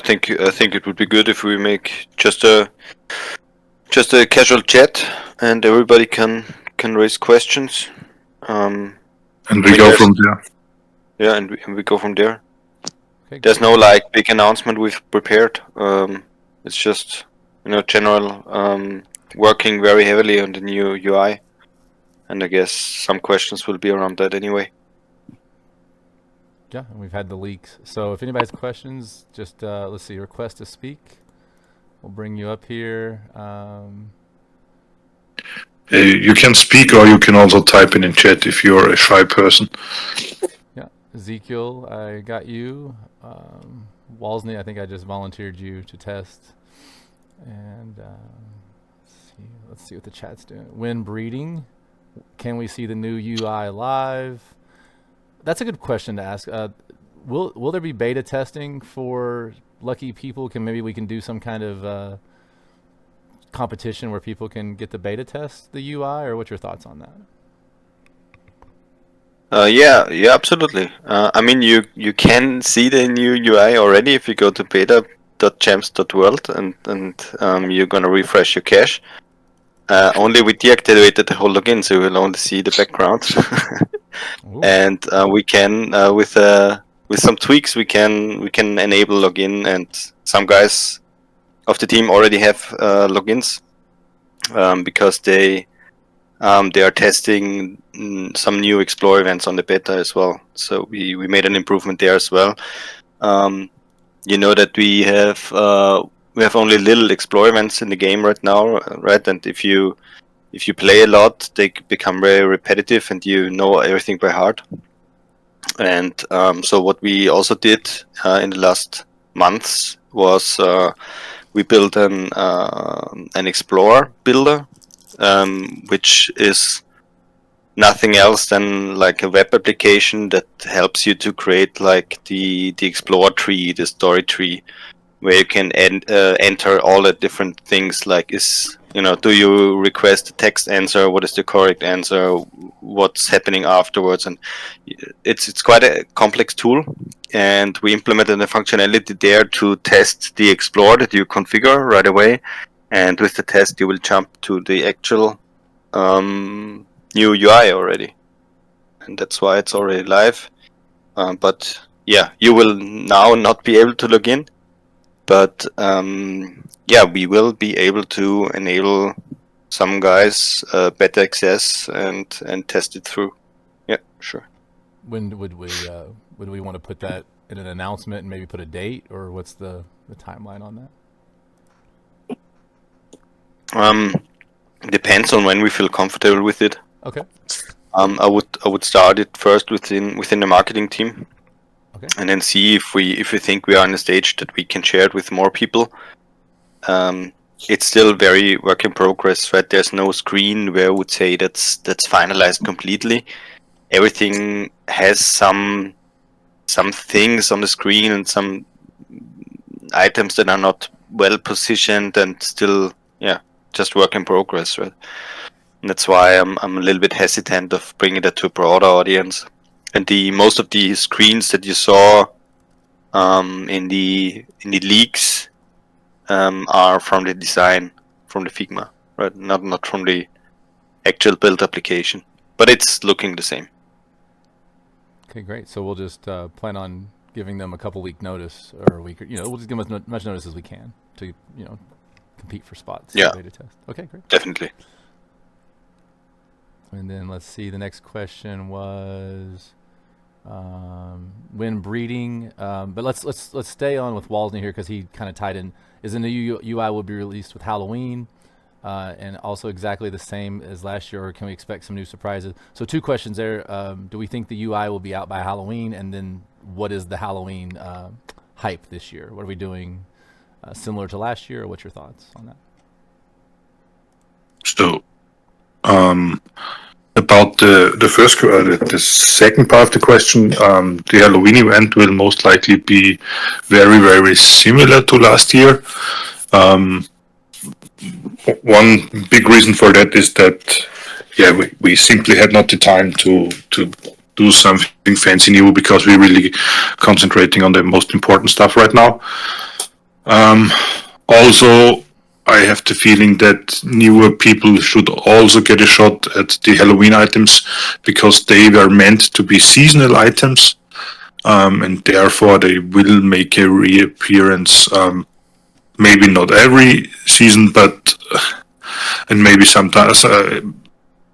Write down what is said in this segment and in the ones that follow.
think it would be good if we make just a casual chat and everybody can raise questions. And we go from there. Yeah, and we go from there. Okay, There's great. no like big announcement we've prepared. It's just general working very heavily on the new UI, and I guess some questions will be around that anyway. Yeah, and we've had the leaks. So if anybody has questions, just let's see, request to speak. We'll bring you up here. You can speak, or you can also type in chat if you're a shy person. Yeah, Ezekiel, I got you. Walsney, I think I just volunteered you to test. And let's see what the chat's doing. When breeding, can we see the new UI live? That's a good question to ask. Will there be beta testing for lucky people? Maybe we can do some kind of competition where people can get the beta test the UI, or what's your thoughts on that? Yeah, absolutely. I mean, you can see the new UI already if you go to beta.champz.world and you're gonna refresh your cache. Only we deactivated the whole login, so we'll only see the background. And we can with some tweaks we can enable login, and some guys of the team already have logins because they are testing some new explore events on the beta as well. So we made an improvement there as well. You know that we have only little explore events in the game right now, right? And if you play a lot, they become very repetitive, and you know everything by heart. And so what we also did in the last months was we built an Explorer builder, which is nothing else than like a web application that helps you to create like the Explorer tree, the story tree, where you can enter all the different things, like do you request a text answer, what is the correct answer, what's happening afterwards, and it's quite a complex tool. And we implemented a functionality there to test the Explorer that you configure right away, and with the test you will jump to the actual new UI already, and that's why it's already live. But yeah, you will now not be able to log in, but yeah, we will be able to enable some guys better access and test it through. Yeah, sure. When would we want to put that in an announcement and maybe put a date, or what's the timeline on that? Depends on when we feel comfortable with it. Okay. I would start it first within the marketing team. Okay. And then see if we think we are in a stage that we can share it with more people. It's still very work in progress, right? There's no screen where I would say that's finalized completely. Everything has some things on the screen and some items that are not well positioned and still, just work in progress, right? And that's why I'm a little bit hesitant of bringing that to a broader audience. And most of the screens that you saw in the leaks are from the design, from the Figma, right? Not from the actual build application, but it's looking the same. Okay, great. So we'll just plan on giving them a couple week notice, or a week, we'll just give them as much notice as we can to compete for spots. Yeah. Beta test. Okay, great. Definitely. And then let's see. The next question was when breeding. But let's stay on with Walsney here because he kind of tied in. Is the new UI will be released with Halloween, and also exactly the same as last year, or can we expect some new surprises? So 2 questions there. Do we think the UI will be out by Halloween? And then what is the Halloween hype this year? What are we doing similar to last year, or what's your thoughts on that? So, about the second part of the question, the Halloween event will most likely be very, very similar to last year. One big reason for that is that, we simply had not the time to do something fancy new because we're really concentrating on the most important stuff right now. Also, I have the feeling that newer people should also get a shot at the Halloween items because they were meant to be seasonal items, and therefore they will make a reappearance. Maybe not every season, but and maybe sometimes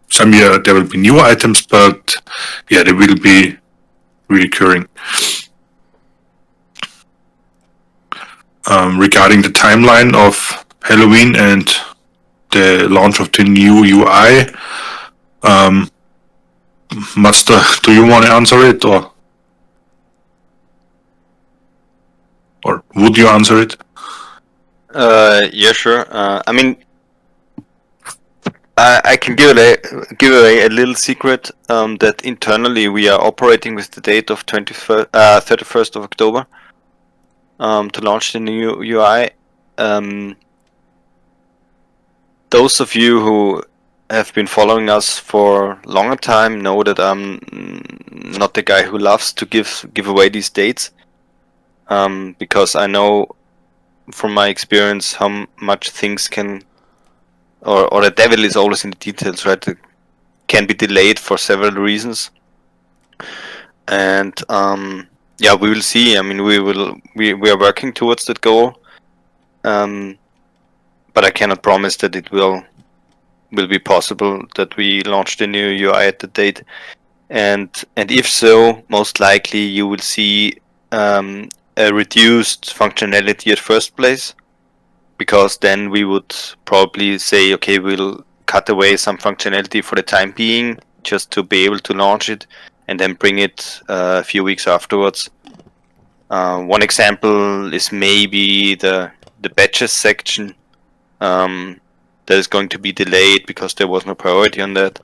some year there will be new items, but yeah, they will be recurring. Regarding the timeline of Halloween and the launch of the new UI, Matsta, do you want to answer it, or would you answer it? Yeah, sure. I mean, I can give away a little secret that internally we are operating with the date of 31st of October to launch the new UI. Those of you who have been following us for a longer time know that I'm not the guy who loves to give away these dates, because I know from my experience how much things can, or the devil is always in the details, right? It can be delayed for several reasons, and yeah, we will see. I mean, we are working towards that goal, but I cannot promise that it will be possible that we launch the new UI at the date. And if so, most likely you will see a reduced functionality at first place, because then we would probably say, okay, we'll cut away some functionality for the time being just to be able to launch it, and then bring it a few weeks afterwards. One example is maybe the batches section. That is going to be delayed because there was no priority on that.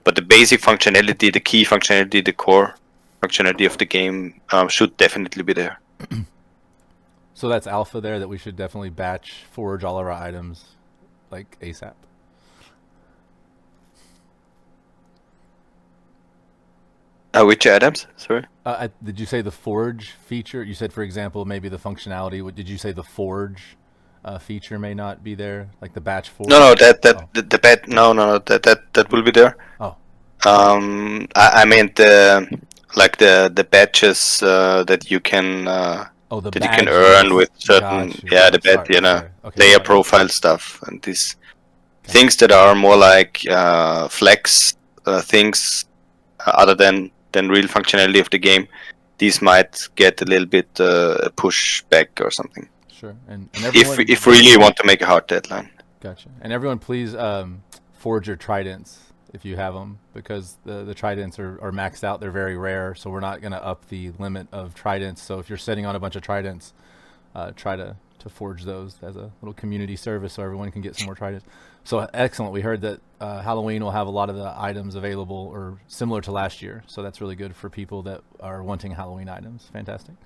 But the basic functionality, the key functionality, the core functionality of the game should definitely be there. So that's alpha there, that we should definitely batch forge all of our items like ASAP. Which items? Sorry. Did you say the forge feature? You said, for example, maybe the functionality. Did you say the forge feature may not be there, like the batch forge? No, that will be there. Oh. I meant the batches that you can that you can earn with certain the bet, player profile stuff, and these things that are more like flex things other than real functionality of the game. These might get a little bit push back or something. Sure. And if really you want to make a hard deadline. Gotcha. And everyone, please forge your tridents if you have them, because the tridents are maxed out. They're very rare, so we're not going to up the limit of tridents. So if you're sitting on a bunch of tridents, try to forge those as a little community service so everyone can get some more tridents. So excellent. We heard that Halloween will have a lot of the items available or similar to last year. So that's really good for people that are wanting Halloween items. Fantastic.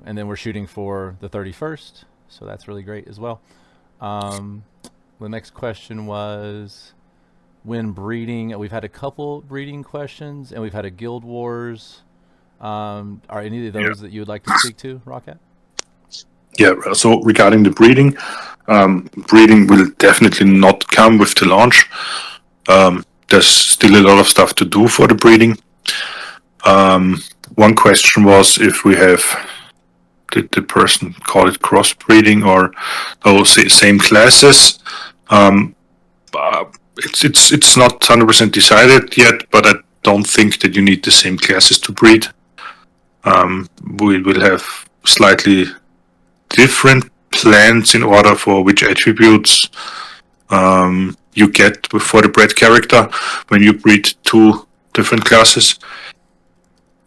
And then we're shooting for the 31st. So that's really great as well. The next question was, when breeding, we've had a couple breeding questions, and we've had a Guild Wars. Are any of those that you would like to speak to, Rawcat? Yeah, so regarding the breeding, breeding will definitely not come with the launch. There's still a lot of stuff to do for the breeding. One question was if we have, did the person call it crossbreeding or same classes? It's not 100% decided yet, but I don't think that you need the same classes to breed. We will have slightly different plans in order for which attributes you get for the bred character when you breed two different classes.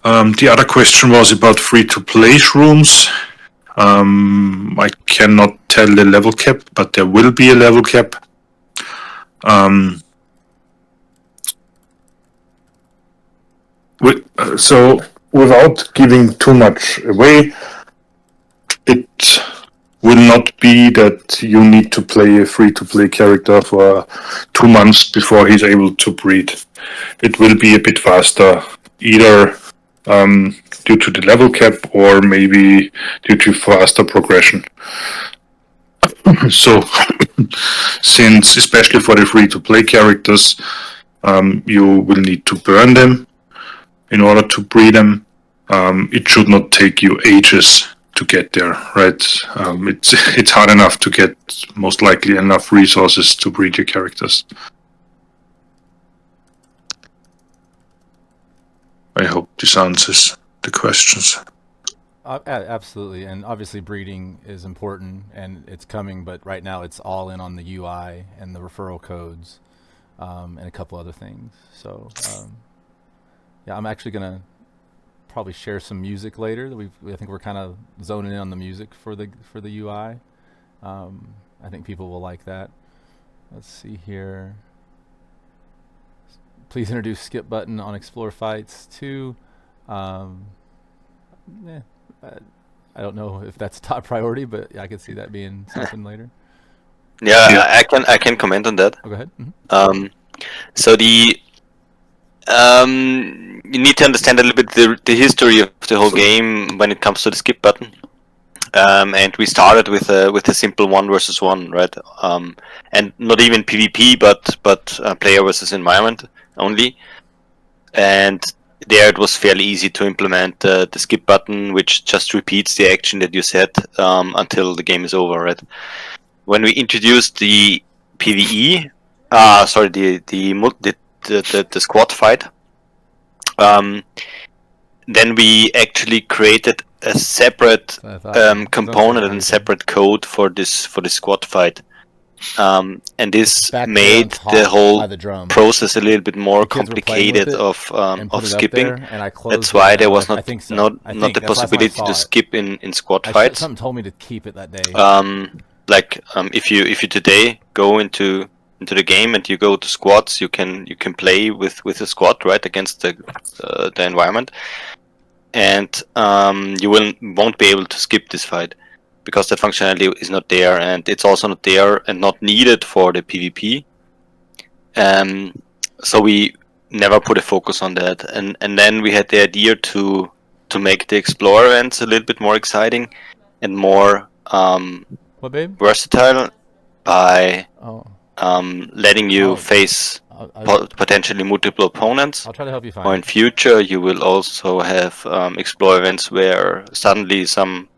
The other question was about free-to-play rooms. I cannot tell the level cap, but there will be a level cap. So without giving too much away, it will not be that you need to play a free-to-play character for 2 months before he's able to breed. It will be a bit faster. Either due to the level cap or maybe due to faster progression. So, since especially for the free-to-play characters, you will need to burn them in order to breed them. It should not take you ages to get there, right? It's hard enough to get most likely enough resources to breed your characters. I hope this answers the questions. Absolutely, and obviously breeding is important, and it's coming. But right now, it's all in on the UI and the referral codes, and a couple other things. So, yeah, I'm actually gonna probably share some music later. I think we're kind of zoning in on the music for the UI. I think people will like that. Let's see here. Please introduce skip button on Explore Fights 2. I don't know if that's top priority, but I could see that being something later. Yeah, I can comment on that. Oh, go ahead. Mm-hmm. So you need to understand a little bit the history of the whole game when it comes to the skip button. And we started with a simple 1 versus 1, right? And not even PvP, but player versus environment only. And there it was fairly easy to implement the skip button, which just repeats the action that you set until the game is over, right? When we introduced the PvE, the squad fight, then we actually created a separate component and separate code for this squad fight. And this made the whole process a little bit more complicated of skipping. That's why there was not the possibility to skip in squad fights. Something told me to keep it that day. If you today go into the game and you go to squads, you can play with a squad, right, against the environment, and you won't be able to skip this fight because that functionality is not there, and it's also not there and not needed for the PvP. So we never put a focus on that, and then we had the idea to make the Explore events a little bit more exciting and more versatile by letting you face potentially multiple opponents. I'll try to help you find. Or in future, you will also have Explore events where suddenly some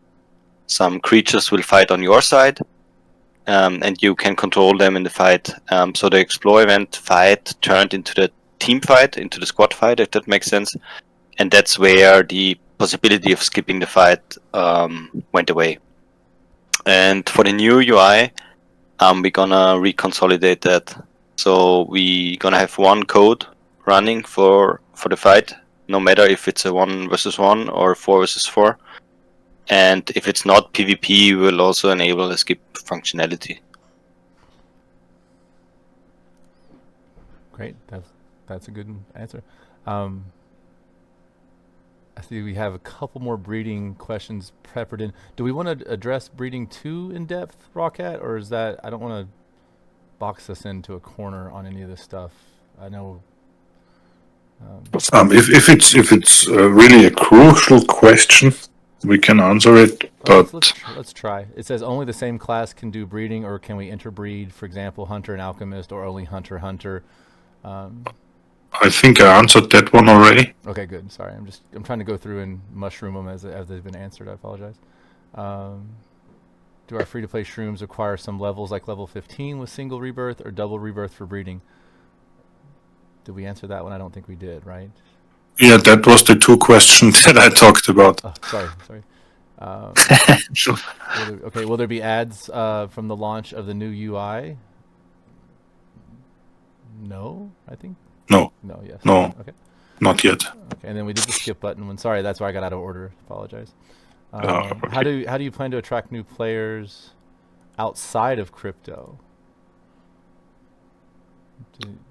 creatures will fight on your side, and you can control them in the fight. So the Explore event fight turned into the team fight, into the squad fight, if that makes sense. And that's where the possibility of skipping the fight went away. And for the new UI, we're gonna reconsolidate that. So we're gonna have one code running for the fight, no matter if it's a 1 versus 1 or 4 versus 4. And if it's not PvP, we'll also enable a skip functionality. Great, that's a good answer. I see we have a couple more breeding questions peppered in. Do we want to address breeding too in depth, Rawcat, or is that, I don't want to box us into a corner on any of this stuff. I know. If it's really a crucial question, we can answer it. But let's try. It says only the same class can do breeding, or can we interbreed? For example, hunter and alchemist, or only hunter. I think I answered that one already. Okay, good. Sorry, I'm trying to go through and mushroom them as they've been answered. I apologize. Do our free-to-play shrooms require some levels like level 15 with single rebirth or double rebirth for breeding? Did we answer that one? I don't think we did, right? Yeah, that was the 2 questions that I talked about. Oh, sorry. Sure. Will there be ads from the launch of the new UI? No, I think. No. No, yes. No. Okay. Not yet. Okay, and then we did the skip button one. Sorry, that's where I got out of order. Apologize. Okay. How do you plan to attract new players outside of crypto?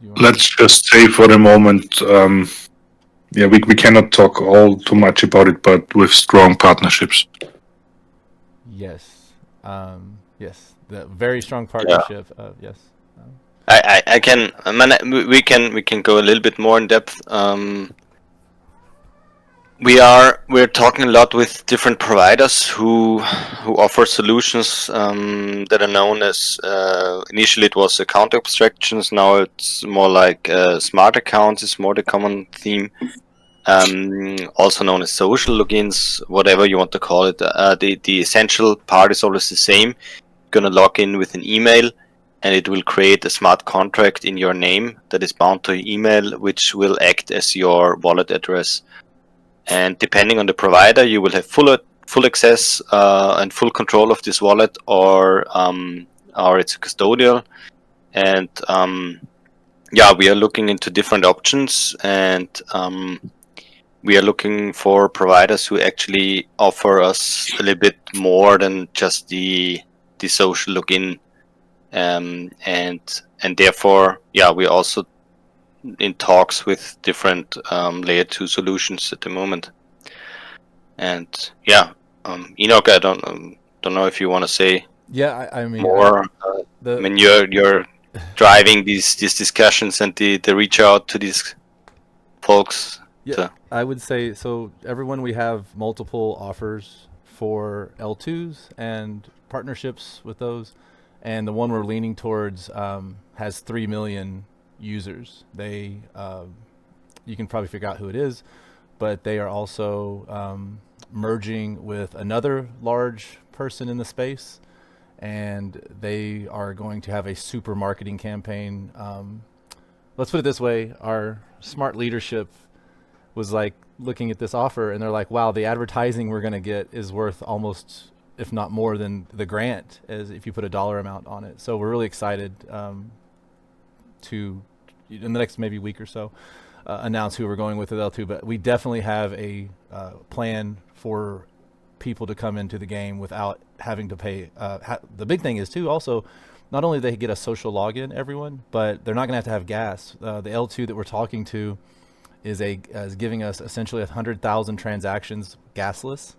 Let's just say for the moment, we cannot talk too much about it, but with strong partnerships. Yes. Yes. The very strong partnership. Yeah. Yes. I can. We can go a little bit more in depth. we're talking a lot with different providers who offer solutions that are known as initially it was account abstractions. Now it's more like smart accounts is more the common theme. Also known as social logins, whatever you want to call it. The essential part is always the same. You're gonna log in with an email, and it will create a smart contract in your name that is bound to your email, which will act as your wallet address. And depending on the provider, you will have full access and full control of this wallet, or it's a custodial. And yeah, we are looking into different options, and we are looking for providers who actually offer us a little bit more than just the social login, and therefore, yeah, we're also in talks with different layer 2 solutions at the moment. And yeah, Enoch, I don't know if you want to say Yeah, I mean, more. I mean, you're driving these discussions and the reach out to these folks. Yeah, I would say so. Everyone, we have multiple offers for L2s and partnerships with those, and the one we're leaning towards has 3 million users. They, you can probably figure out who it is, but they are also merging with another large person in the space, and they are going to have a super marketing campaign. Let's put it this way: our smart leadership was like looking at this offer, and they're like, wow, the advertising we're going to get is worth almost, if not more than the grant, as if you put a dollar amount on it. So we're really excited to, in the next maybe week or so, announce who we're going with L2. But we definitely have a plan for people to come into the game without having to pay. The big thing is too, also, not only they get a social login, everyone, but they're not going to have gas. The L2 that we're talking to is giving us essentially 100,000 transactions gasless.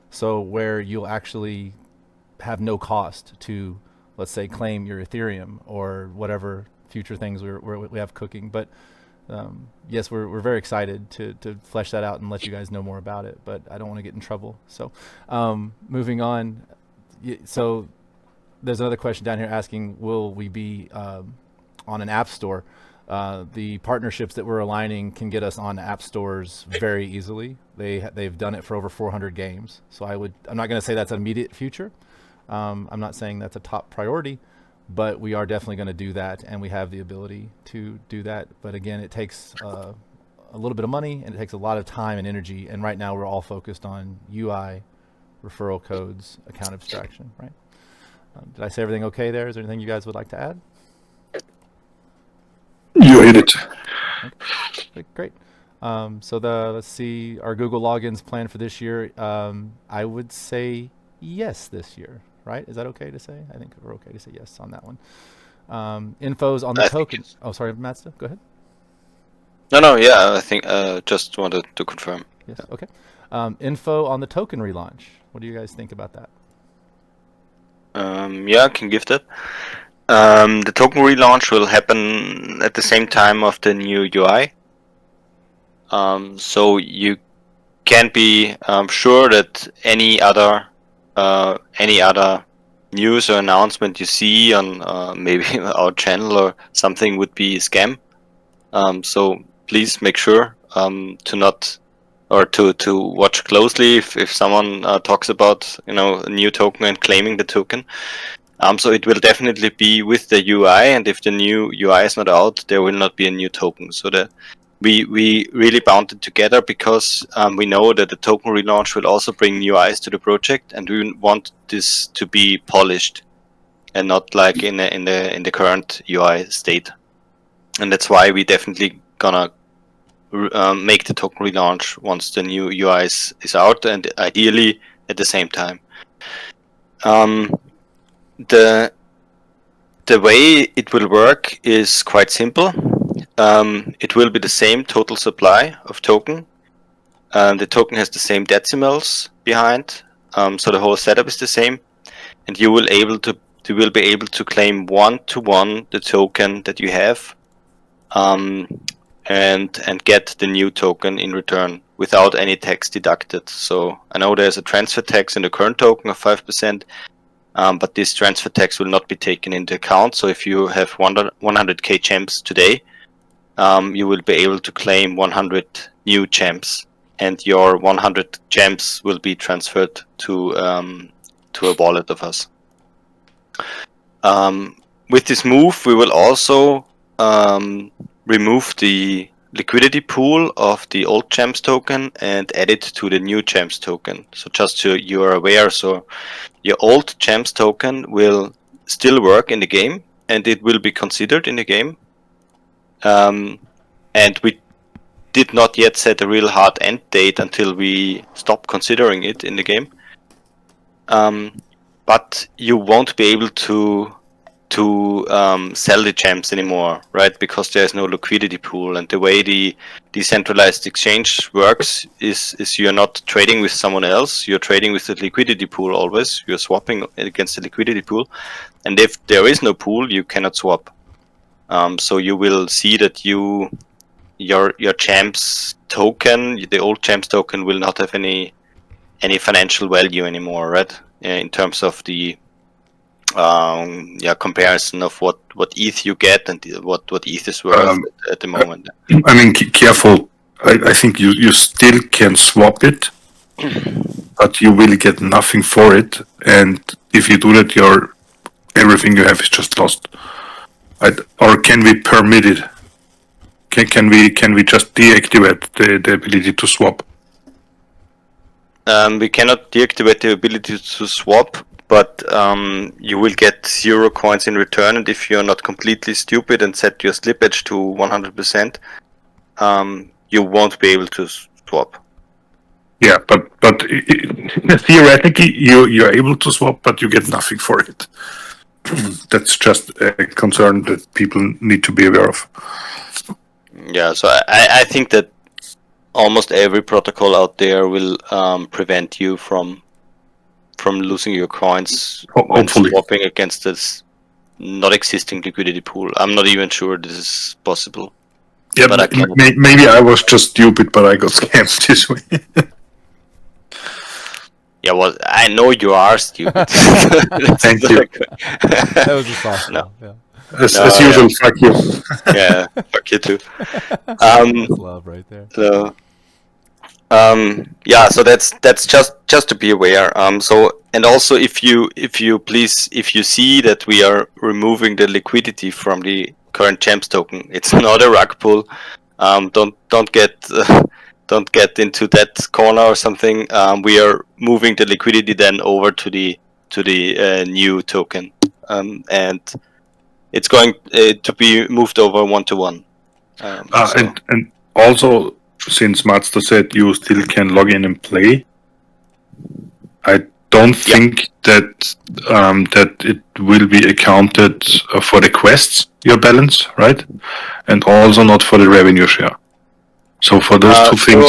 So where you'll actually have no cost to, let's say, claim your Ethereum or whatever future things we have cooking. But yes, we're very excited to flesh that out and let you guys know more about it. But I don't want to get in trouble. So moving on. So there's another question down here asking, will we be on an app store? The partnerships that we're aligning can get us on app stores very easily. They've done it for over 400 games. So I'm not going to say that's an immediate future. I'm not saying that's a top priority, but we are definitely going to do that, and we have the ability to do that. But again, it takes a little bit of money, and it takes a lot of time and energy. And right now, we're all focused on UI, referral codes, account abstraction. Right? Did I say everything okay there? Is there anything you guys would like to add? You hit it. Okay, great. So let's see, our Google logins planned for this year. I would say yes this year, right? Is that okay to say? I think we're okay to say yes on that one. Infos on the token. Oh, sorry, Matsta, go ahead. No, yeah, I think just wanted to confirm. Yes, okay. Info on the token relaunch. What do you guys think about that? Yeah, I can give that. The token relaunch will happen at the same time of the new UI. So you can be sure that any other news or announcement you see on maybe our channel or something would be a scam. So please make sure to not, or to watch closely if someone talks about a new token and claiming the token. So it will definitely be with the UI, and if the new UI is not out, there will not be a new token. So we really bound it together because we know that the token relaunch will also bring new eyes to the project, and we want this to be polished and not like in the current UI state. And that's why we definitely gonna make the token relaunch once the new UI is out, and ideally at the same time. The way it will work is quite simple. It will be the same total supply of token. The token has the same decimals behind, so the whole setup is the same, and you will be able to claim 1-to-1 the token that you have, and get the new token in return without any tax deducted. So I know there's a transfer tax in the current token of 5%, but this transfer tax will not be taken into account. So if you have 100k Champz today, you will be able to claim 100 new Champz, and your 100 Champz will be transferred to a wallet of us. With this move, we will also remove the liquidity pool of the old Champz token and add it to the new Champz token. So just so you are aware, so your old Champz token will still work in the game, and it will be considered in the game. And we did not yet set a real hard end date until we stop considering it in the game. But you won't be able to sell the Champz anymore, right? Because there's no liquidity pool, and the way the decentralized exchange works is you're not trading with someone else, you're trading with the liquidity pool always. You're swapping against the liquidity pool, and if there is no pool, you cannot swap. So you will see that your Champz token, the old Champz token, will not have any financial value anymore, right? In terms of the comparison of what ETH you get and what ETH is worth at the moment. I mean, careful. I think you still can swap it, but you will get nothing for it. And if you do that, everything you have is just lost. Or can we permit it? Can we just deactivate the ability to swap? We cannot deactivate the ability to swap, but you will get 0 coins in return, and if you're not completely stupid and set your slippage to 100%, you won't be able to swap. Yeah, but theoretically you're able to swap, but you get nothing for it. That's just a concern that people need to be aware of. Yeah, so I think that almost every protocol out there will prevent you from losing your coins when swapping against this not existing liquidity pool. I'm not even sure this is possible. Yeah, but maybe I was just stupid, but I got scammed this way. Yeah, well, I know you are stupid. Thank you. That was a softball. No. Yeah. As usual, fuck you. Yeah, fuck you too. That's love right there. So, so that's just to be aware. So, and also if you see that we are removing the liquidity from the current Champz token, it's not a rug pull. Don't get into that corner or something. We are moving the liquidity then over to the new token, and it's going to be moved over 1-to-1. And also, since Matsta said you still can log in and play, I don't think that it will be accounted for the quests, your balance, right? And also not for the revenue share. So for those two things...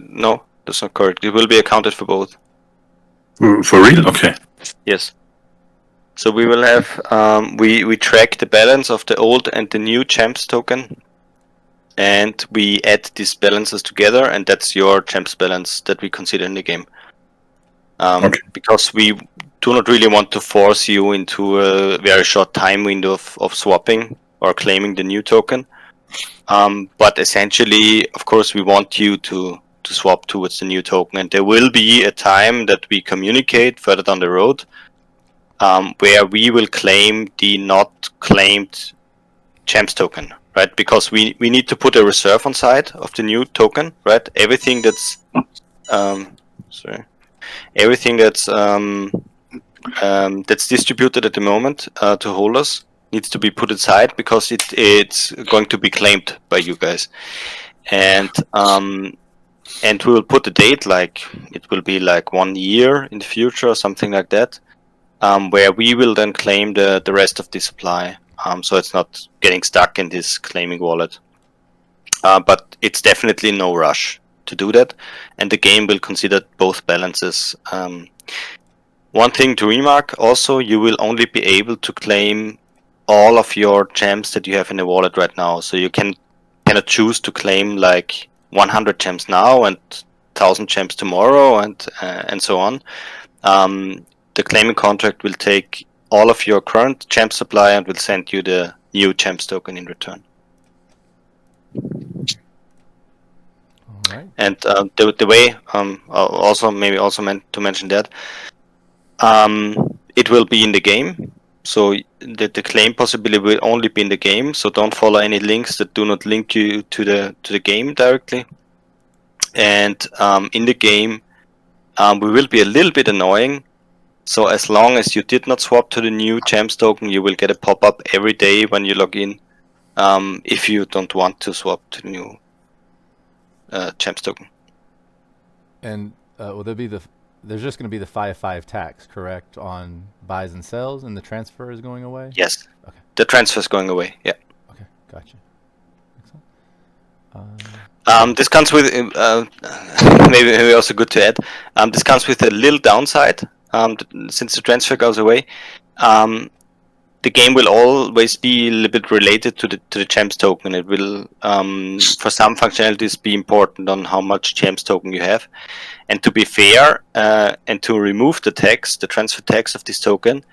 No, that's not correct. It will be accounted for both. For real? Okay. Yes. So we will have... we track the balance of the old and the new Champz token, and we add these balances together, and that's your Champz balance that we consider in the game. Okay. Because we do not really want to force you into a very short time window of swapping or claiming the new token. But essentially, of course, we want you to swap towards the new token, and there will be a time that we communicate further down the road where we will claim the not claimed Champz token, right? Because we need to put a reserve on side of the new token, right? Everything that's that's distributed at the moment to holders needs to be put aside because it's going to be claimed by you guys, and we will put the date, like it will be like 1 year in the future or something like that, where we will then claim the rest of the supply, so it's not getting stuck in this claiming wallet. But it's definitely no rush to do that, and the game will consider both balances. One thing to remark also, you will only be able to claim all of your Champz that you have in the wallet right now. So you can cannot choose to claim like 100 Champz now and 1,000 Champz tomorrow and so on. The claiming contract will take all of your current Champz supply and will send you the new Champz token in return. All right. And the way, also meant to mention that, it will be in the game. So the claim possibility will only be in the game. So don't follow any links that do not link you to the game directly. And in the game, we will be a little bit annoying. So as long as you did not swap to the new Champz token, you will get a pop-up every day when you log in. If you don't want to swap to the new Champz token. And will there be there's just going to be the 5/5 tax, correct, on buys and sells, and the transfer is going away? Yes. Okay. The transfer is going away. Yeah. Okay, gotcha. Excellent. This comes with maybe also good to add. This comes with a little downside. Since the transfer goes away, the game will always be a little bit related to the Champz token. It will, for some functionalities, be important on how much Champz token you have. And to be fair, and to remove the tax, the transfer tax of this token,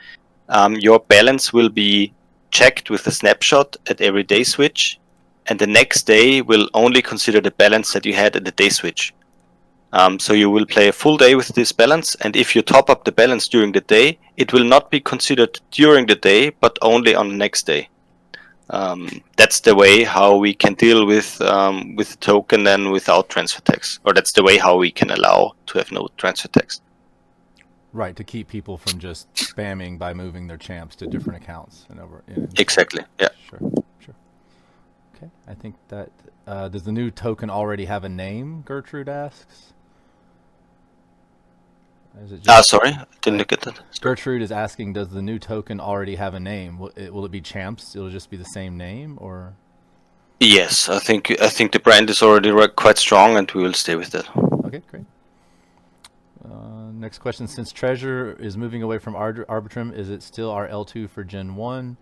your balance will be checked with a snapshot at every day switch, and the next day will only consider the balance that you had at the day switch. So you will play a full day with this balance, and if you top up the balance during the day, it will not be considered during the day, but only on the next day. That's the way how we can deal with the token then without transfer tax, or that's the way how we can allow to have no transfer tax. Right, to keep people from just spamming by moving their Champz to different accounts and over. Exactly. Yeah. Sure. Okay, I think that does the new token already have a name? Gertrude asks. Is it just, Sorry, didn't look at that. Gertrude is asking, does the new token already have a name? Will it be Champz? It'll just be the same name, or? Yes, I think the brand is already quite strong, and we will stay with that. Okay, great. Next question: since Treasure is moving away from Arbitrum, is it still our L2 for Gen 1?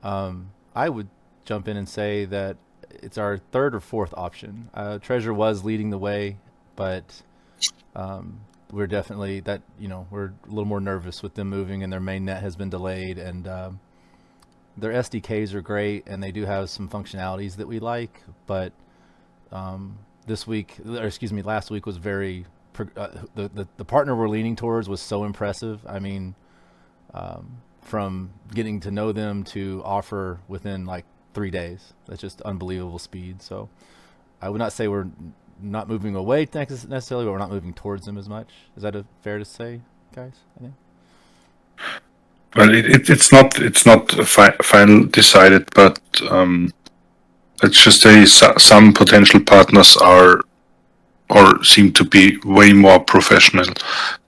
I would jump in and say that it's our third or fourth option. Treasure was leading the way, but we're definitely we're a little more nervous with them moving, and their main net has been delayed, and their SDKs are great, and they do have some functionalities that we like, but last week was very the partner we're leaning towards was so impressive. I mean, from getting to know them to offer within like 3 days, that's just unbelievable speed. So I would not say we're not moving away necessarily, but we're not moving towards them as much. Is that fair to say, guys? I think. Well, it's not final decided, but let's just say some potential partners are or seem to be way more professional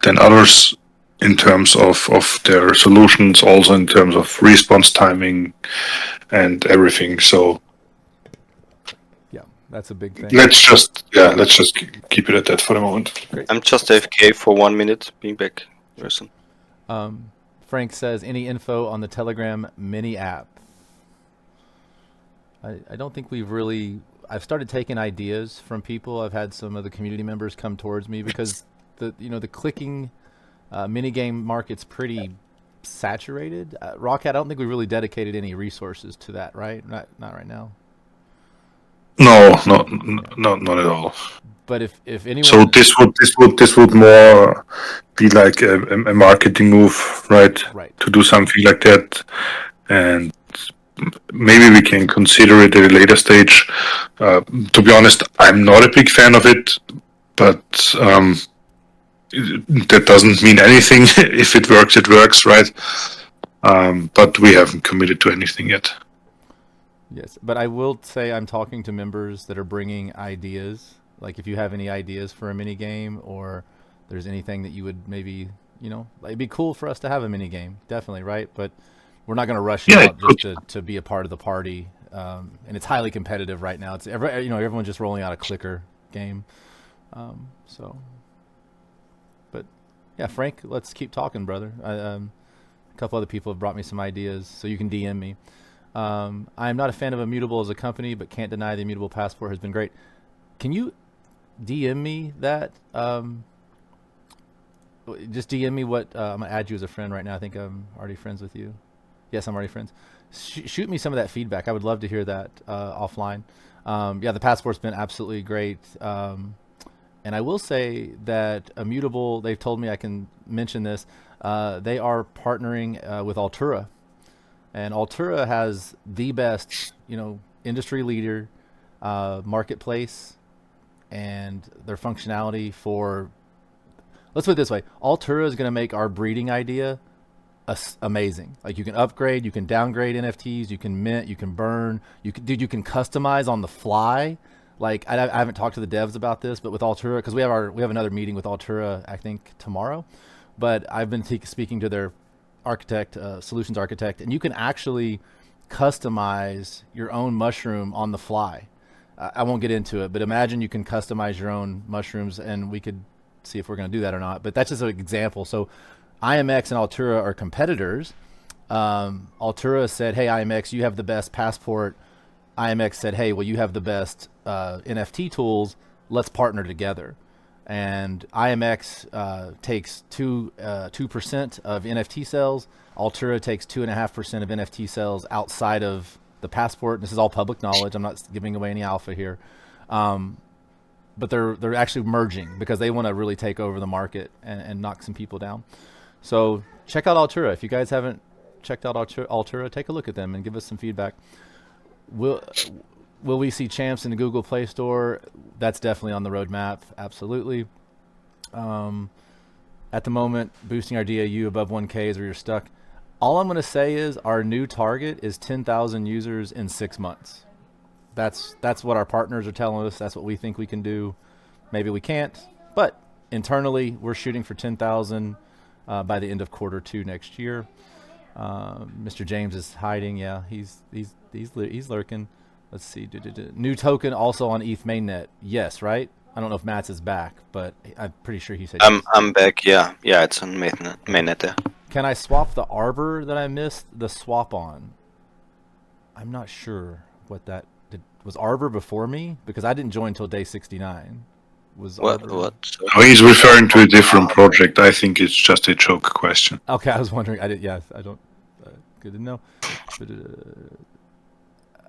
than others in terms of their solutions, also in terms of response timing and everything. So yeah, that's a big thing. Let's just keep it at that for the moment. Great. I'm just AFK for 1 minute. Being back very soon. Frank says, any info on the Telegram mini app? I don't think we've really. I've started taking ideas from people. I've had some of the community members come towards me because the clicking mini game market's pretty saturated. Rawcat, I don't think we really dedicated any resources to that, right? Not right now. No, not at all. But if anyone, so this would more be like a marketing move, right? To do something like that, and maybe we can consider it at a later stage. To be honest, I'm not a big fan of it, but that doesn't mean anything. If it works, it works, right? But we haven't committed to anything yet. Yes, but I will say I'm talking to members that are bringing ideas. Like if you have any ideas for a mini game, or there's anything that you would maybe, it'd be cool for us to have a mini game, definitely, right? But we're not going to rush out just to be a part of the party, and it's highly competitive right now. It's everyone's just rolling out a clicker game, so. But yeah, Frank, let's keep talking, brother. A couple other people have brought me some ideas, so you can DM me. I'm not a fan of Immutable as a company, but can't deny the Immutable passport has been great. Can you DM me that? Just DM me what I'm gonna add you as a friend right now. I think I'm already friends with you. Yes, I'm already friends. Shoot me some of that feedback. I would love to hear that offline. Yeah, the passport's been absolutely great. And I will say that Immutable, they've told me I can mention this. They are partnering with Altura, and Altura has the best, industry leader marketplace, and their functionality for. Let's put it this way: Altura is going to make our breeding idea amazing. Like, you can upgrade, you can downgrade NFTs, you can mint, you can burn, you can customize on the fly. Like, I haven't talked to the devs about this, but with Altura, because we have another meeting with Altura, I think tomorrow, but I've been speaking to their architect, solutions architect, and you can actually customize your own mushroom on the fly. I won't get into it, but imagine you can customize your own mushrooms, and we could see if we're going to do that or not. But that's just an example. So IMX and Altura are competitors. Altura said, hey, IMX, you have the best passport. IMX said, hey, well, you have the best NFT tools. Let's partner together. And IMX takes 2% of NFT sales. Altura takes 2.5% of NFT sales outside of the passport. This is all public knowledge. I'm not giving away any alpha here. But they're actually merging because they want to really take over the market and knock some people down. So check out Altura. If you guys haven't checked out Altura, take a look at them and give us some feedback. Will we see Champz in the Google Play Store? That's definitely on the roadmap. Absolutely. At the moment, boosting our DAU above 1K is where you're stuck. All I'm going to say is our new target is 10,000 users in 6 months. That's what our partners are telling us. That's what we think we can do. Maybe we can't, but internally we're shooting for 10,000 by the end of Q2 next year. Mr. James is hiding. Yeah, he's lurking. Let's see. New token also on ETH mainnet. Yes, right? I don't know if Matsta is back, but I'm pretty sure he said yes. I'm back. Yeah, it's on mainnet there. Can I swap the Arbor that I missed the swap on? I'm not sure what that did. Was Arbor before me? Because I didn't join until day 69. Was What? Arbor... What? Oh, he's referring to a different project. I think it's just a joke question. Okay, I was wondering. I don't. Good to know.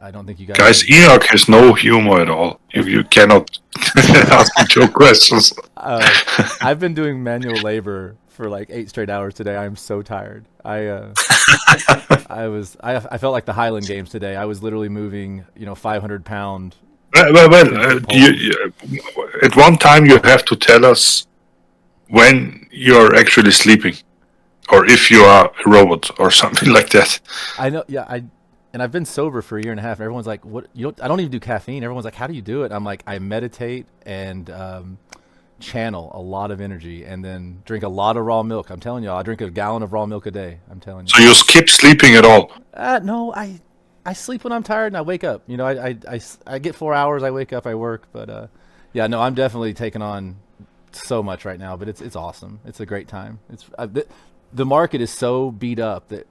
I don't think you guys. Enoch has no humor at all. You cannot ask him joke questions. I've been doing manual labor for like 8 straight hours today. I'm so tired. I felt like the Highland Games today. I was literally moving, 500-pound. At one time you have to tell us when you're actually sleeping, or if you are a robot or something like that. I know. Yeah, I've been sober for a year and a half. And everyone's like, "What? I don't even do caffeine." Everyone's like, "How do you do it?" I'm like, "I meditate and channel a lot of energy, and then drink a lot of raw milk." I'm telling you, I drink a gallon of raw milk a day. I'm telling you. So you skip sleeping at all? No, I sleep when I'm tired and I wake up. I get 4 hours. I wake up, I work, but yeah, no, I'm definitely taking on so much right now. But it's awesome. It's a great time. The market is so beat up that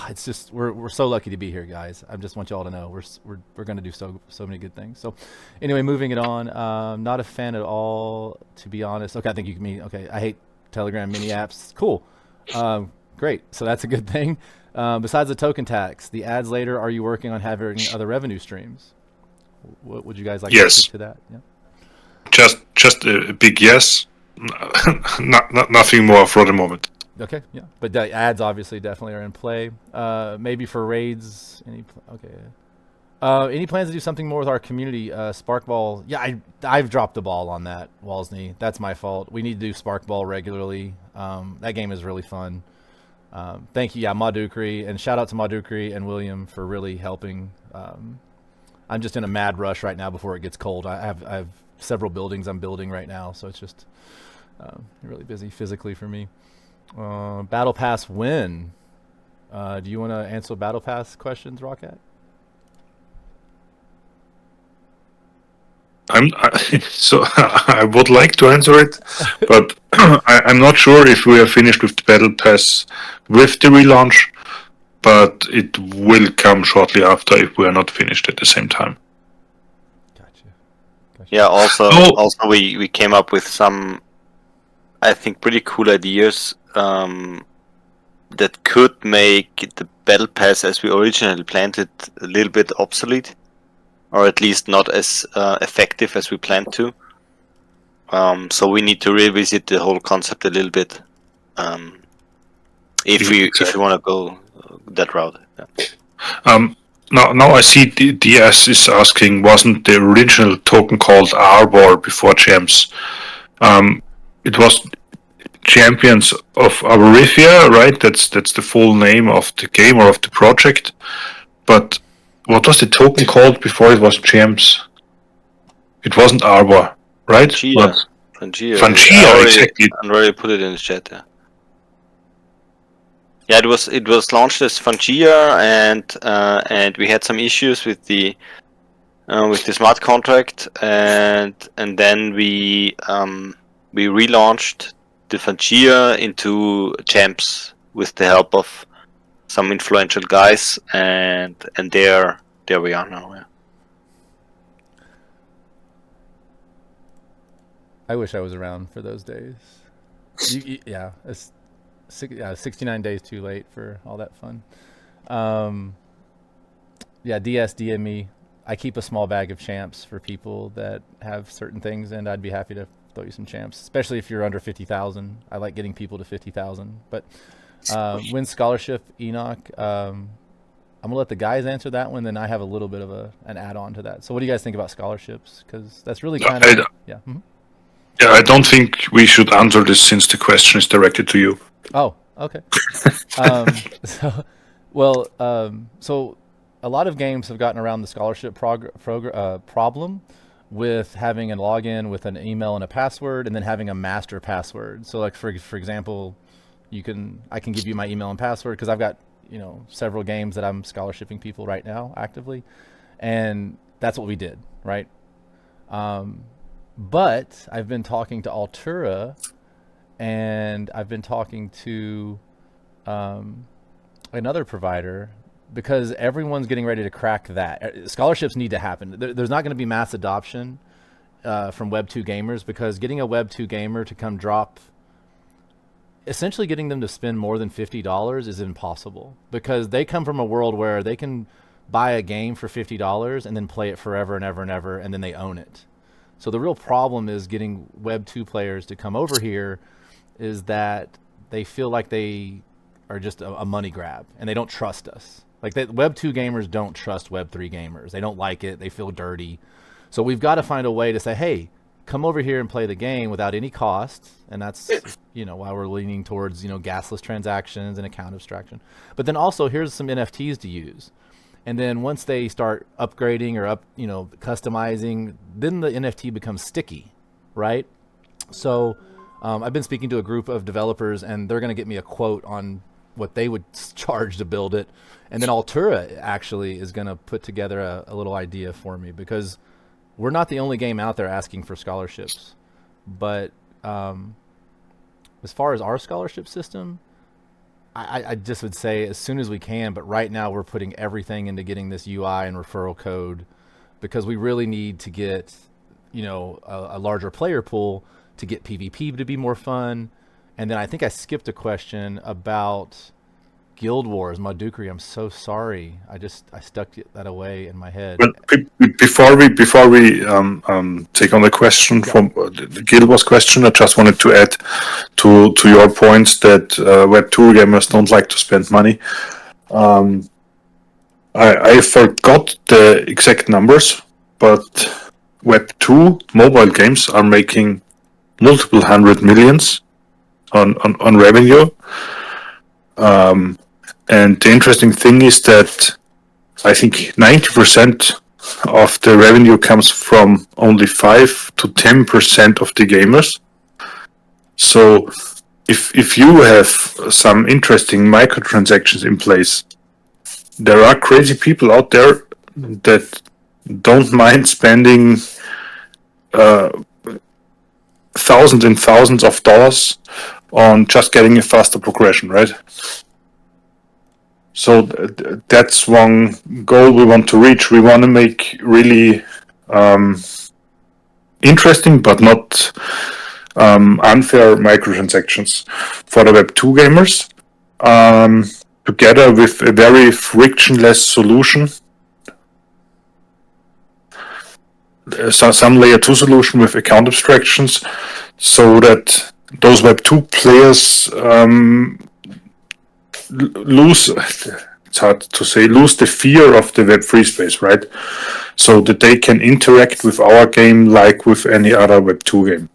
it's just we're so lucky to be here, guys. I just want you all to know we're going to do so many good things. So anyway, moving it on. Not a fan at all, to be honest. Okay, I think you can mean. Okay, I hate Telegram mini apps. Cool, great. So that's a good thing. Besides the token tax, the ads later, are you working on having other revenue streams? What would you guys like to speak to that? Yeah. Just a big yes. Nothing more for the moment. Okay, yeah, but the ads obviously definitely are in play. Maybe for raids. Any plans to do something more with our community? Sparkball. Yeah, I've dropped the ball on that, Walsney. That's my fault. We need to do Sparkball regularly. That game is really fun. Thank you, Madukri, and shout out to Madukri and William for really helping. I'm just in a mad rush right now before it gets cold. I have several buildings I'm building right now, so it's just really busy physically for me. Battle Pass win. Do you want to answer Battle Pass questions, Rawcat? I would like to answer it, but I'm not sure if we are finished with the Battle Pass with the relaunch. but it will come shortly after if we are not finished at the same time. Gotcha. Yeah. Also, Oh. also we came up with some, I think, pretty cool ideas that could make the battle pass as we originally planned it a little bit obsolete, or at least not as effective as we planned to. So we need to revisit the whole concept a little bit, if we want to go that route. Yeah. Now I see DS is asking, wasn't the original token called Arbor before Champz? It was Champions of Avarithia, right? That's the full name of the game or of the project. But what was the token called before it was Champz? It wasn't Arbor, right? Fangia. Fangia, exactly. I already put it in the chat. Yeah, it was launched as Fangia, and we had some issues with the smart contract, and then we relaunched the Fangia into Champz with the help of some influential guys, and there we are now. Yeah. I wish I was around for those days. Yeah, it's 69 days too late for all that fun. Yeah, DS DM me. I keep a small bag of Champz for people that have certain things, and I'd be happy to throw you some Champz, especially if you're under 50,000. I like getting people to 50,000. But win scholarship, Enoch. I'm gonna let the guys answer that one. Then I have a little bit of an add-on to that. So, what do you guys think about scholarships? Because that's really kind of yeah. Mm-hmm. Yeah, I don't think we should answer this since the question is directed to you. Oh, okay. So a lot of games have gotten around the scholarship problem with having a login with an email and a password, and then having a master password. So, like for example, I can give you my email and password because I've got several games that I'm scholarshiping people right now actively, and that's what we did, right? But I've been talking to Altura, and I've been talking to another provider, because everyone's getting ready to crack that. Scholarships need to happen. There's not going to be mass adoption from Web 2 gamers, because getting a Web 2 gamer to come drop, essentially getting them to spend more than $50 is impossible, because they come from a world where they can buy a game for $50 and then play it forever and ever and ever, and then they own it. So the real problem is getting Web 2 players to come over here is that they feel like they are just a money grab, and they don't trust us. Like, Web 2 gamers don't trust Web 3 gamers. They don't like it. They feel dirty. So we've got to find a way to say, hey, come over here and play the game without any cost. And that's, why we're leaning towards, gasless transactions and account abstraction. But then also, here's some NFTs to use. And then once they start upgrading or customizing, then the NFT becomes sticky, right? So I've been speaking to a group of developers, and they're going to get me a quote on what they would charge to build it. And then Altura actually is going to put together a little idea for me, because we're not the only game out there asking for scholarships. But as far as our scholarship system, I just would say as soon as we can, but right now we're putting everything into getting this UI and referral code, because we really need to get, a larger player pool to get PvP to be more fun. And then I think I skipped a question about Guild Wars. Madukri, I'm so sorry. I stuck that away in my head. But before we take on the question from the Guild Wars question, I just wanted to add to your points that Web 2 gamers don't like to spend money. I forgot the exact numbers, but Web 2 mobile games are making multiple hundred millions on revenue. And the interesting thing is that I think 90% of the revenue comes from only 5 to 10% of the gamers. So if you have some interesting microtransactions in place, there are crazy people out there that don't mind spending thousands and thousands of dollars on just getting a faster progression, right? So that's one goal we want to reach. We want to make really interesting but not unfair microtransactions for the Web2 gamers, together with a very frictionless solution. Some layer 2 solution with account abstractions, so that those Web2 players lose, it's hard to say, lose the fear of the Web3 space, right? So that they can interact with our game like with any other Web2 game.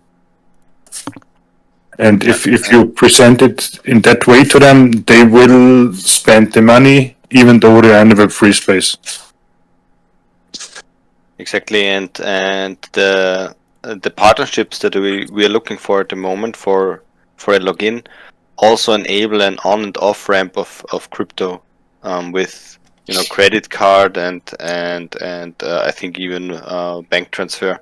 And if you present it in that way to them, they will spend the money even though they are in the Web3 space. Exactly, and the partnerships that we are looking for at the moment for a login also enable an on and off ramp of crypto, with credit card and I think even bank transfer.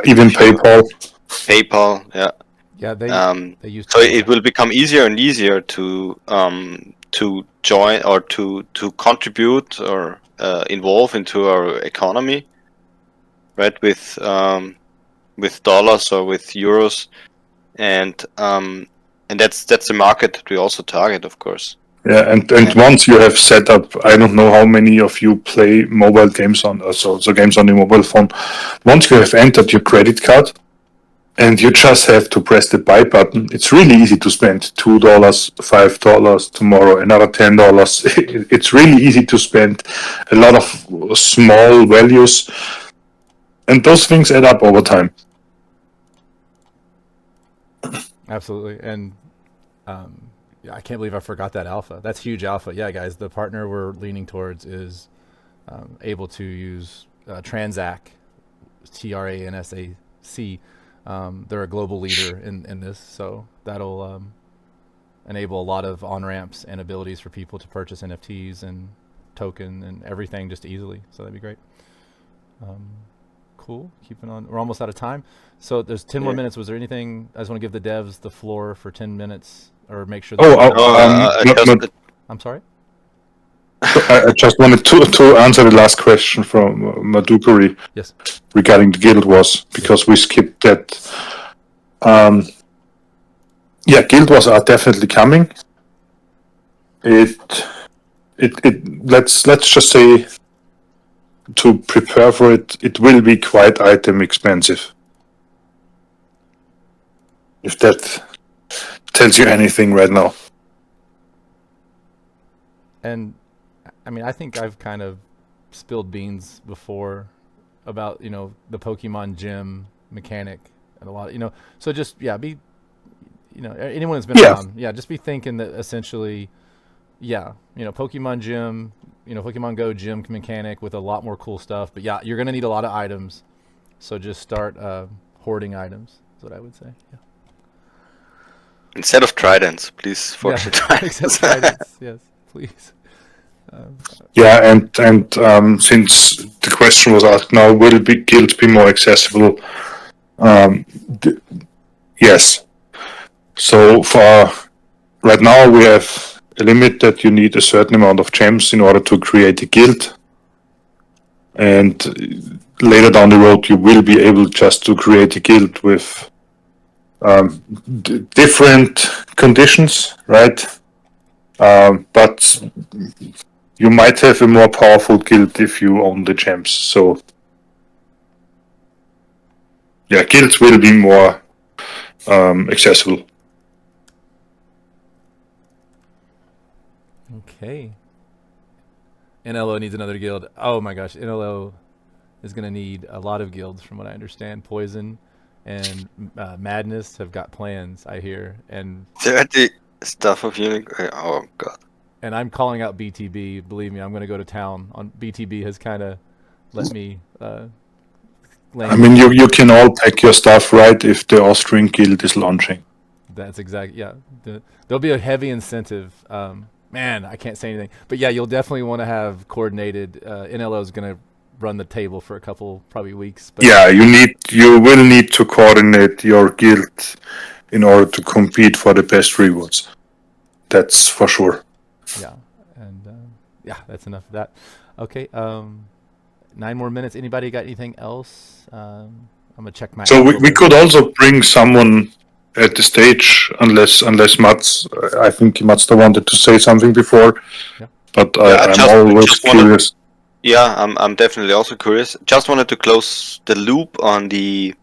Even PayPal. Yeah. Yeah, they use. So it will become easier and easier to join or to contribute or involve into our economy, right? With dollars or with euros, and that's a market that we also target, of course. Yeah, and once you have set up, I don't know how many of you play mobile games on, so games on the mobile phone. Once you have entered your credit card, and you just have to press the buy button, it's really easy to spend $2, $5, tomorrow another $10. It's really easy to spend a lot of small values, and those things add up over time. Absolutely, and I can't believe I forgot that alpha. That's huge alpha. Yeah, guys, the partner we're leaning towards is able to use Transac, TRANSAC. They're a global leader in this, so that'll enable a lot of on-ramps and abilities for people to purchase NFTs and token and everything just easily. So that'd be great. Cool. Keeping on. We're almost out of time. So there's 10 more minutes. Was there anything? I just want to give the devs the floor for 10 minutes, or make sure. I'm sorry. I just wanted to answer the last question from Madukari. Yes. Regarding the guild wars, because we skipped that. Yeah, guild wars are definitely coming. Let's just say, to prepare for it, it will be quite item expensive. If that tells you anything right now. And I mean, I think I've kind of spilled beans before about the Pokemon gym mechanic and a lot so just anyone that's been around, just be thinking that essentially Pokemon gym, Pokemon Go gym mechanic with a lot more cool stuff, but you're gonna need a lot of items, so just start hoarding items is what I would say. Instead of tridents, please forge the tridents. Tridents, yes, please. And since the question was asked now, will guilds be more accessible? Yes. So for right now, we have a limit that you need a certain amount of gems in order to create a guild, and later down the road, you will be able just to create a guild with different conditions, right? But you might have a more powerful guild if you own the gems. So, guilds will be more accessible. Okay. NLO needs another guild. Oh my gosh, NLO is going to need a lot of guilds, from what I understand. Poison and Madness have got plans, I hear. And 30 stuff of unique. Oh god. And I'm calling out BTB. Believe me, I'm going to go to town on BTB. Has kind of let me. I mean, you can all pack your stuff, right, if the Austrian guild is launching. That's exactly, there'll be a heavy incentive. Man, I can't say anything, but you'll definitely want to have coordinated. NLO is going to run the table for a couple probably weeks. But you will need to coordinate your guild in order to compete for the best rewards. That's for sure. Yeah, and Yeah, that's enough of that. Okay. 9 more minutes. Anybody got anything else? I'm gonna check my. So we Apple. could also bring someone at the stage, unless Mats. I think Matsta wanted to say something before, Yeah. but Yeah, I'm always just wanted- curious. Yeah, I'm definitely also curious. Just wanted to close the loop on the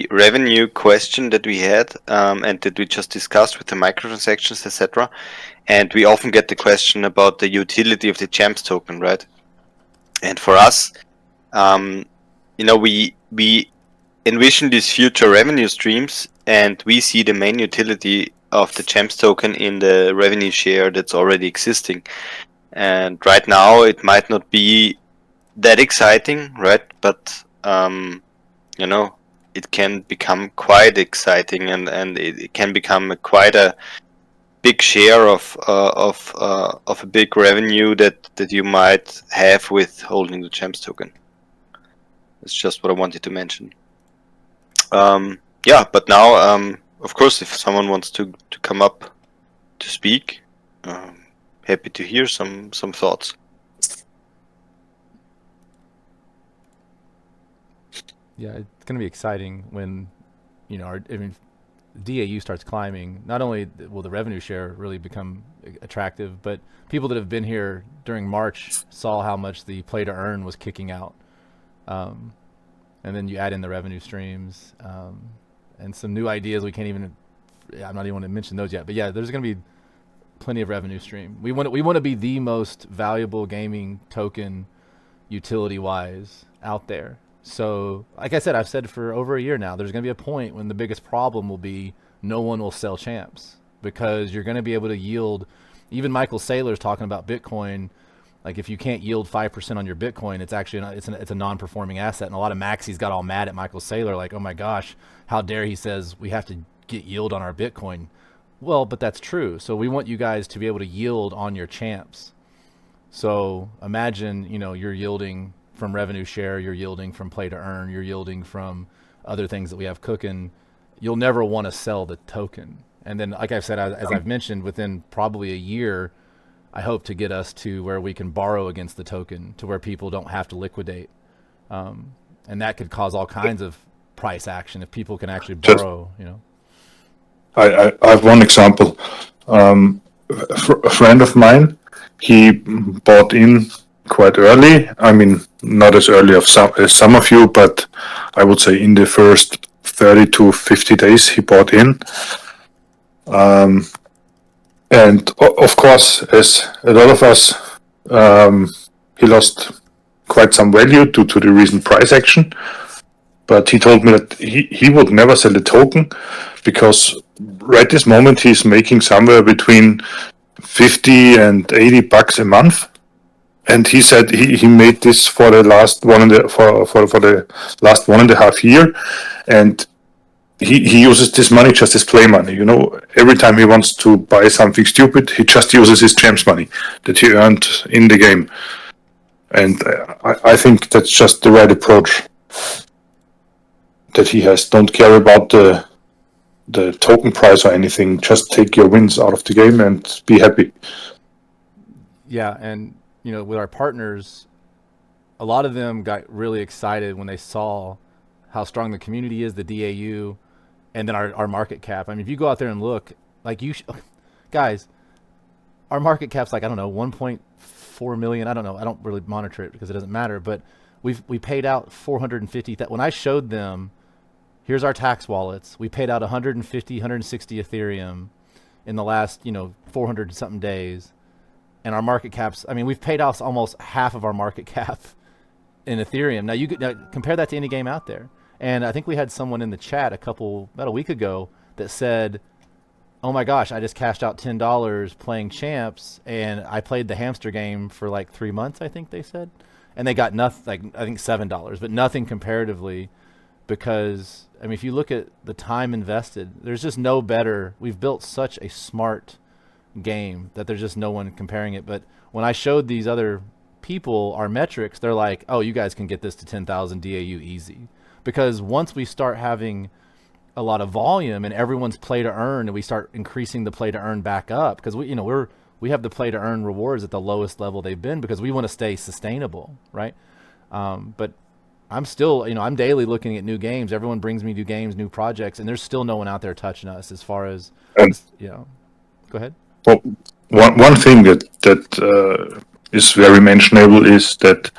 revenue question that we had, and that we just discussed with the microtransactions, etc. And we often get the question about the utility of the Champz token, right? And for us, we envision these future revenue streams, and we see the main utility of the Champz token in the revenue share that's already existing. And right now, it might not be that exciting, right? But it can become quite exciting, and it can become quite a big share of a big revenue that you might have with holding the Champz token. That's just what I wanted to mention. Yeah, but now, of course, if someone wants to come up to speak, happy to hear some thoughts. Yeah, it's going to be exciting when, DAU starts climbing. Not only will the revenue share really become attractive, but people that have been here during March saw how much the play to earn was kicking out. And then you add in the revenue streams and some new ideas. I'm not even want to mention those yet, but yeah, there's going to be plenty of revenue stream. We want to be the most valuable gaming token utility wise out there. So, like I said, I've said for over a year now, there's going to be a point when the biggest problem will be no one will sell Champz, because you're going to be able to yield. Even Michael Saylor's talking about Bitcoin. Like, if you can't yield 5% on your Bitcoin, it's actually it's a non-performing asset. And a lot of maxis got all mad at Michael Saylor, like, oh my gosh, how dare he says we have to get yield on our Bitcoin. Well, but that's true. So we want you guys to be able to yield on your Champz. So imagine, you're yielding from revenue share, you're yielding from play to earn, you're yielding from other things that we have cooking. You'll never want to sell the token. And then, like I've said, as I've mentioned, within probably a year, I hope to get us to where we can borrow against the token, to where people don't have to liquidate. And that could cause all kinds of price action if people can actually borrow, I have one example. A friend of mine, he bought in quite early. I mean, not as early as some of you, but I would say in the first 30 to 50 days he bought in. And of course, as a lot of us, he lost quite some value due to the recent price action. But he told me that he would never sell the token, because right this moment he's making somewhere between $50 and $80 a month. And he said he made this for the last for the last 1.5 years, and he uses this money just as play money. Every time he wants to buy something stupid, he just uses his Champz money that he earned in the game. And I think that's just the right approach that he has. Don't care about the token price or anything. Just take your wins out of the game and be happy. Yeah, and with our partners, a lot of them got really excited when they saw how strong the community is, the DAU, and then our market cap. I mean, if you go out there and look, like guys, our market cap's like, I don't know, 1.4 million. I don't know. I don't really monitor it because it doesn't matter. But we paid out 450. When I showed them, here's our tax wallets. We paid out 150, 160 Ethereum in the last 400 something days. And our market caps, I mean, we've paid off almost half of our market cap in Ethereum. Now, you could compare that to any game out there. And I think we had someone in the chat about a week ago that said, oh my gosh, I just cashed out $10 playing Champz, and I played the hamster game for like 3 months, I think they said. And they got nothing, like I think $7, but nothing comparatively, because, I mean, if you look at the time invested, there's just no better. We've built such a smart game that there's just no one comparing it. But when I showed these other people our metrics, they're like, oh, you guys can get this to 10,000 DAU easy. Because once we start having a lot of volume and everyone's play to earn, and we start increasing the play to earn back up, because we we have the play to earn rewards at the lowest level they've been because we want to stay sustainable, right? But I'm still, I'm daily looking at new games. Everyone brings me new games, new projects, and there's still no one out there touching us as far as, go ahead. Well, one thing that is very mentionable is that,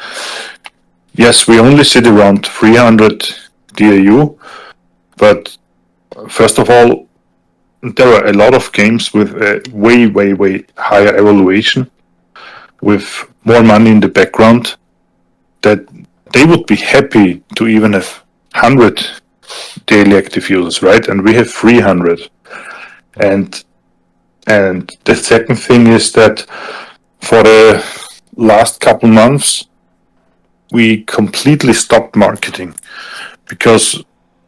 yes, we only sit around 300 DAU, but first of all, there are a lot of games with a way, way, way higher evaluation, with more money in the background, that they would be happy to even have 100 daily active users, right? And we have 300. And the second thing is that for the last couple months, we completely stopped marketing because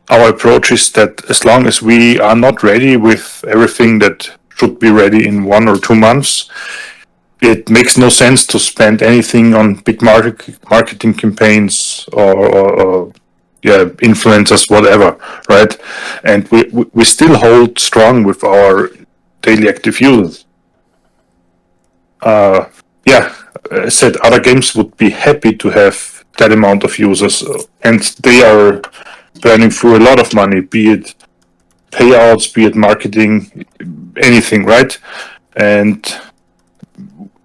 our approach is that as long as we are not ready with everything that should be ready in 1 or 2 months, it makes no sense to spend anything on big marketing campaigns or influencers, whatever, right? And we still hold strong with our daily active users. I said other games would be happy to have that amount of users, and they are burning through a lot of money, be it payouts, be it marketing, anything, right? And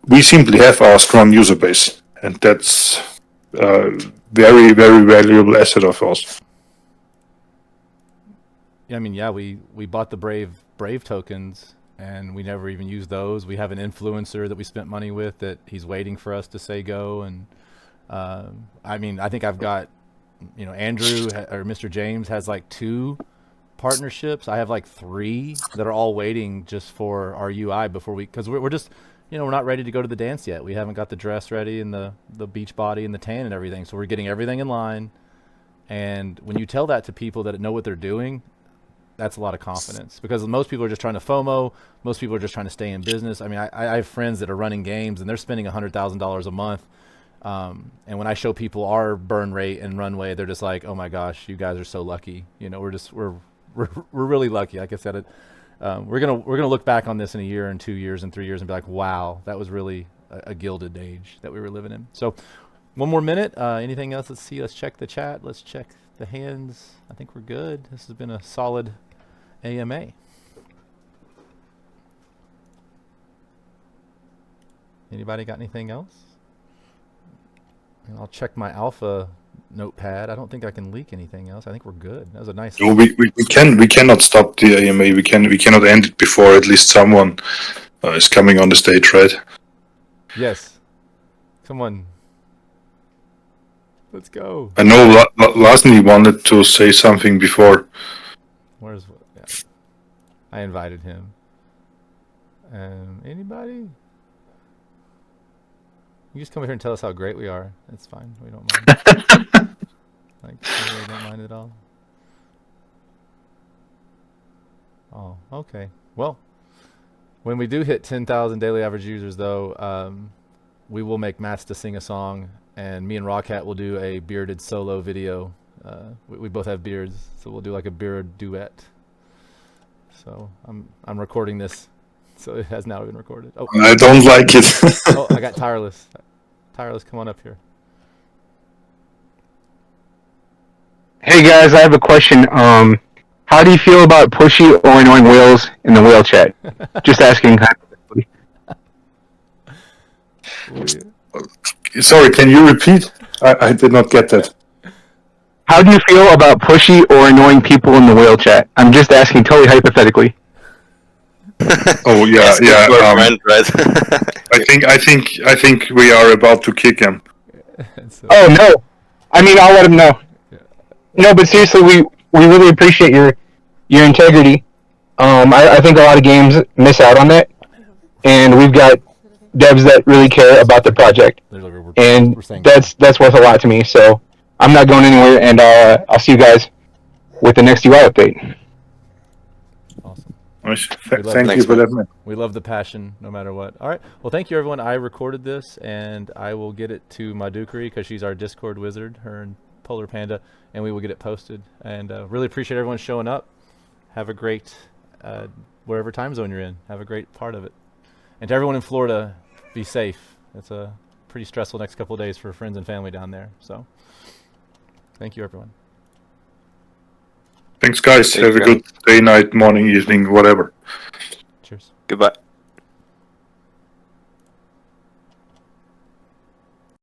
we simply have our strong user base, and that's a very, very valuable asset of ours. Yeah, we bought the Brave tokens, and we never even used those. We have an influencer that we spent money with that he's waiting for us to say go. And I think I've got, Andrew or Mr. James has like 2 partnerships. I have like 3 that are all waiting just for our UI before because we're just, we're not ready to go to the dance yet. We haven't got the dress ready and the beach body and the tan and everything. So we're getting everything in line. And when you tell that to people that know what they're doing, that's a lot of confidence, because most people are just trying to FOMO. Most people are just trying to stay in business. I have friends that are running games and they're spending $100,000 a month. And when I show people our burn rate and runway, they're just like, "Oh my gosh, you guys are so lucky." We're really lucky. Like I said, we're gonna look back on this in 1 year and 2 years and 3 years and be like, "Wow, that was really a gilded age that we were living in." So, 1 more minute. Anything else? Let's see. Let's check the chat. Let's check the hands. I think we're good. This has been a solid AMA. Anybody got anything else? And I'll check my alpha notepad. I don't think I can leak anything else. I think we're good. That was a nice. No, we cannot stop the AMA. We cannot end it before at least someone is coming on the stage, right? Yes. Someone. Let's go. I know Lasny wanted to say something before. Where's yeah. I invited him. Anybody? You just come here and tell us how great we are. That's fine. We don't mind. We really don't mind at all. Oh, okay. Well, when we do hit 10,000 daily average users, though, we will make Matsta sing a song, and me and Rawcat will do a bearded solo video. We both have beards, so we'll do like a beard duet. So I'm recording this, so it has now been recorded. Oh, I don't like it. oh, I got Tireless. Tireless, come on up here. Hey guys, I have a question. How do you feel about pushy or annoying whales in the whale chat? Just asking. Sorry, can you repeat? I did not get that. How do you feel about pushy or annoying people in the whale chat? I'm just asking, totally hypothetically. Oh yeah, yeah. Friend, right? I think we are about to kick him. So, Oh no, I mean I'll let him know. Yeah. No, but seriously, we really appreciate your integrity. I think a lot of games miss out on that, and we've got devs that really care about the project, and that's worth a lot to me. So I'm not going anywhere, and I'll see you guys with the next UI update. Awesome. Thank you for that, man. We love the passion, no matter what. All right. Well, thank you, everyone. I recorded this, and I will get it to Madukari because she's our Discord wizard, her and Polar Panda, and we will get it posted. And really appreciate everyone showing up. Have a great, wherever time zone you're in, have a great part of it. And to everyone in Florida, be safe. It's a pretty stressful next couple of days for friends and family down there. So, thank you, everyone. Thanks, guys. Thanks, Have a guys. good day, night, morning, evening, whatever. Cheers. Goodbye.